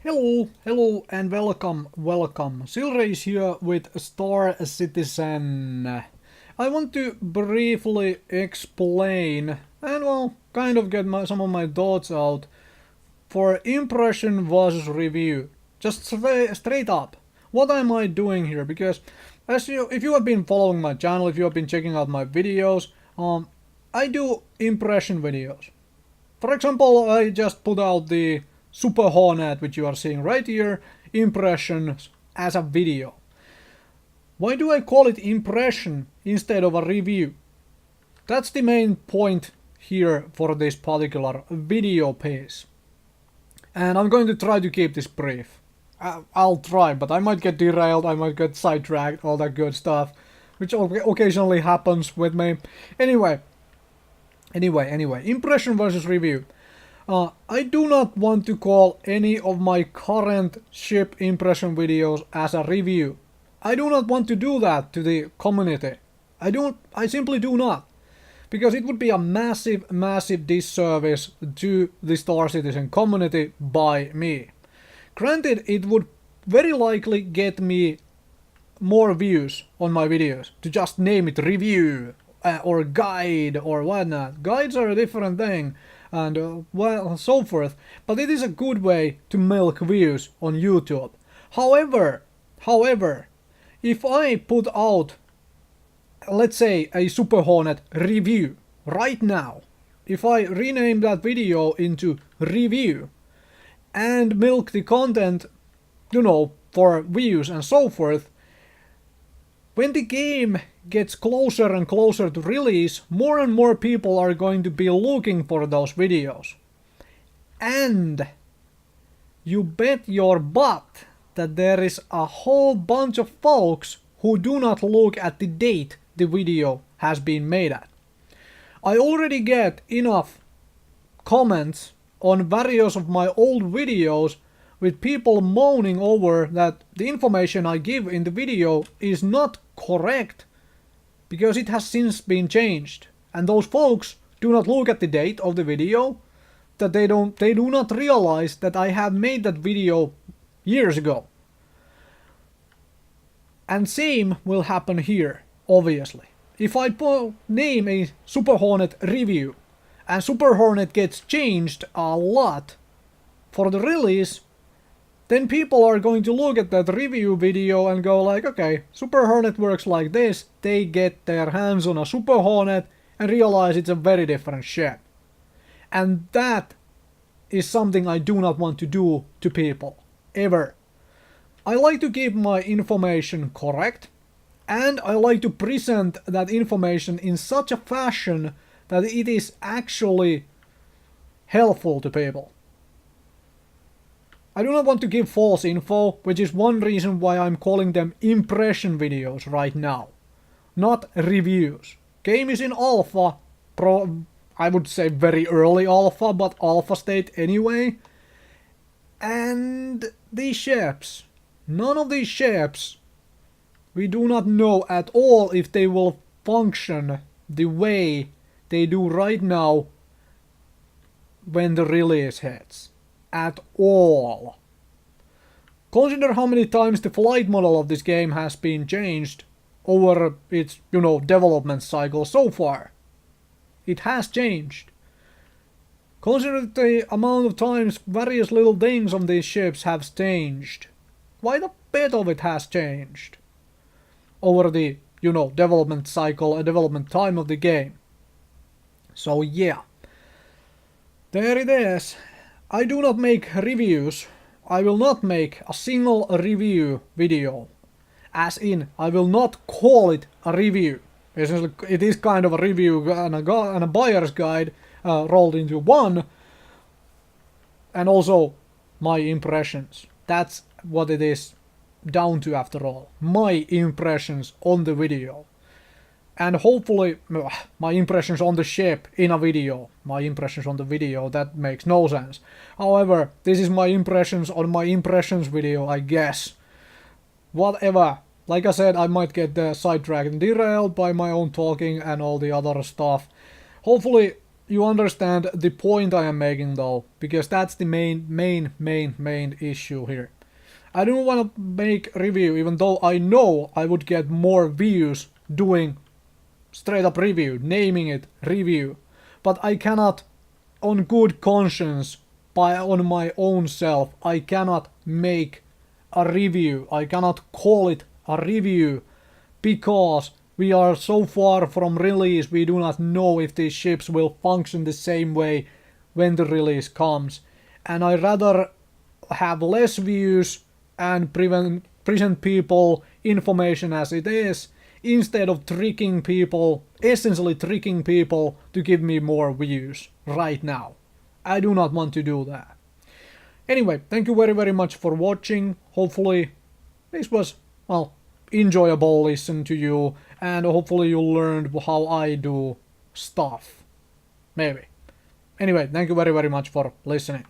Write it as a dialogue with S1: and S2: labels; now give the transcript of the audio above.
S1: Hello and welcome. Silrace here with Star Citizen. I want to briefly explain and kind of get some of my thoughts out for impression versus review. Just straight up. What am I doing here? Because if you have been following my channel, if you have been checking out my videos, I do impression videos. For example, I just put out the Super Hornet, which you are seeing right here, impressions as a video. Why do I call it impression instead of a review? That's the main point here for this particular video piece. And I'm going to try to keep this brief. I'll try, but I might get derailed, I might get sidetracked, all that good stuff, which occasionally happens with me. Anyway, impression versus review. I do not want to call any of my current ship impression videos as a review. I do not want to do that to the community. I simply do not. Because it would be a massive disservice to the Star Citizen community by me. Granted, it would very likely get me more views on my videos to just name it review or guide or whatnot. Guides are a different thing and so forth, but it is a good way to milk views on YouTube. However, if I put out, let's say, a Super Hornet review right now, if I rename that video into review and milk the content, for views and so forth, when the game gets closer and closer to release, more and more people are going to be looking for those videos. And you bet your butt that there is a whole bunch of folks who do not look at the date the video has been made at. I already get enough comments on various of my old videos with people moaning over that the information I give in the video is not correct because it has since been changed. And those folks do not look at the date of the video, that they do not realize that I have made that video years ago. And same will happen here, obviously. If I name a Super Hornet review and Super Hornet gets changed a lot for the release, then people are going to look at that review video and go like, okay, Super Hornet works like this. They get their hands on a Super Hornet and realize it's a very different ship. And that is something I do not want to do to people, ever. I like to keep my information correct, and I like to present that information in such a fashion that it is actually helpful to people. I do not want to give false info, which is one reason why I'm calling them impression videos right now, not reviews. Game is in alpha, I would say very early alpha, but alpha state anyway. And these ships, none of these ships, we do not know at all if they will function the way they do right now when the release hits. At all. Consider how many times the flight model of this game has been changed over its, development cycle so far. It has changed. Consider the amount of times various little things on these ships have changed. Quite a bit of it has changed over the, development cycle and development time of the game. So yeah, there it is. I do not make reviews. I will not make a single review video. As in, I will not call it a review. Essentially, it is kind of a review and a buyer's guide rolled into one. And also my impressions. That's what it is down to after all. My impressions on the video. And hopefully, my impressions on the ship in a video. My impressions on the video, that makes no sense. However, this is my impressions on my impressions video, I guess. Whatever. Like I said, I might get sidetracked and derailed by my own talking and all the other stuff. Hopefully, you understand the point I am making though, because that's the main issue here. I don't want to make review, even though I know I would get more views doing straight up review, naming it review. But I cannot, on good conscience, on my own self, I cannot make a review. I cannot call it a review because we are so far from release, we do not know if these ships will function the same way when the release comes. And I rather have less views and present people information as it is, instead of tricking people, essentially tricking people to give me more views right now. I do not want to do that. Anyway, thank you very much for watching. Hopefully this was, well, enjoyable listen to you, and hopefully you learned how I do stuff. Maybe. Anyway, thank you very much for listening.